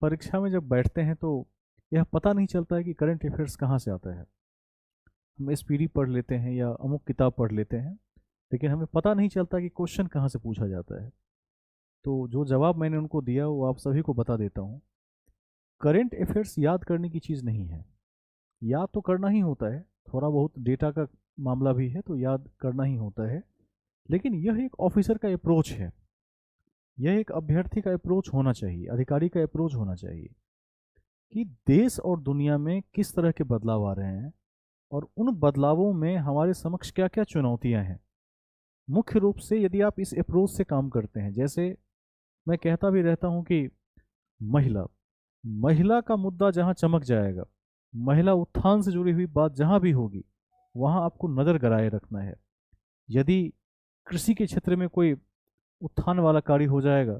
परीक्षा में जब बैठते हैं तो यह पता नहीं चलता है कि करंट अफेयर्स कहाँ से आता है। हम एसपीडी पढ़ लेते हैं या अमुक किताब पढ़ लेते हैं, लेकिन हमें पता नहीं चलता कि क्वेश्चन कहाँ से पूछा जाता है। तो जो जवाब मैंने उनको दिया वो आप सभी को बता देता हूँ। करंट अफेयर्स याद करने की चीज़ नहीं है। याद तो करना ही होता है, थोड़ा बहुत डेटा का मामला भी है तो याद करना ही होता है, लेकिन यह एक ऑफिसर का अप्रोच है। यह एक अभ्यर्थी का अप्रोच होना चाहिए, अधिकारी का अप्रोच होना चाहिए कि देश और दुनिया में किस तरह के बदलाव आ रहे हैं और उन बदलावों में हमारे समक्ष क्या क्या चुनौतियां हैं। मुख्य रूप से यदि आप इस अप्रोच से काम करते हैं, जैसे मैं कहता भी रहता हूं कि महिला महिला का मुद्दा जहां चमक जाएगा, महिला उत्थान से जुड़ी हुई बात जहां भी होगी, वहां आपको नजर गड़ाए रखना है। यदि कृषि के क्षेत्र में कोई उत्थान वाला कार्य हो जाएगा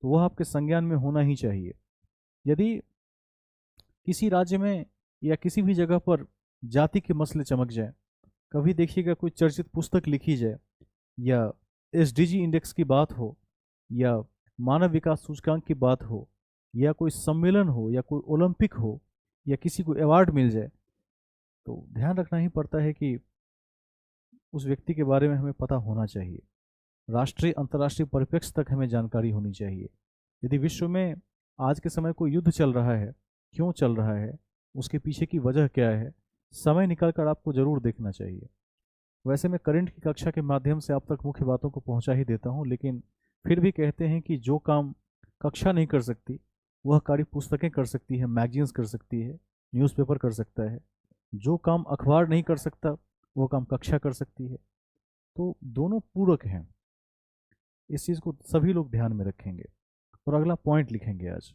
तो वह आपके संज्ञान में होना ही चाहिए। यदि किसी राज्य में या किसी भी जगह पर जाति के मसले चमक जाए, कभी देखिएगा कोई चर्चित पुस्तक लिखी जाए, या एसडीजी इंडेक्स की बात हो, या मानव विकास सूचकांक की बात हो, या कोई सम्मेलन हो, या कोई ओलंपिक हो, या किसी को अवार्ड मिल जाए, तो ध्यान रखना ही पड़ता है कि उस व्यक्ति के बारे में हमें पता होना चाहिए। राष्ट्रीय अंतर्राष्ट्रीय परिप्रेक्ष्य तक हमें जानकारी होनी चाहिए। यदि विश्व में आज के समय कोई युद्ध चल रहा है, क्यों चल रहा है, उसके पीछे की वजह क्या है, समय निकाल कर आपको जरूर देखना चाहिए। वैसे मैं करंट की कक्षा के माध्यम से आप तक मुख्य बातों को पहुंचा ही देता हूं, लेकिन फिर भी कहते हैं कि जो काम कक्षा नहीं कर सकती वह कार्य पुस्तकें कर सकती है, मैगजीन्स कर सकती है, न्यूज़पेपर कर सकता है। जो काम अखबार नहीं कर सकता वो काम कक्षा कर सकती है। तो दोनों पूरक हैं। इस चीज़ को सभी लोग ध्यान में रखेंगे। और अगला पॉइंट लिखेंगे आज।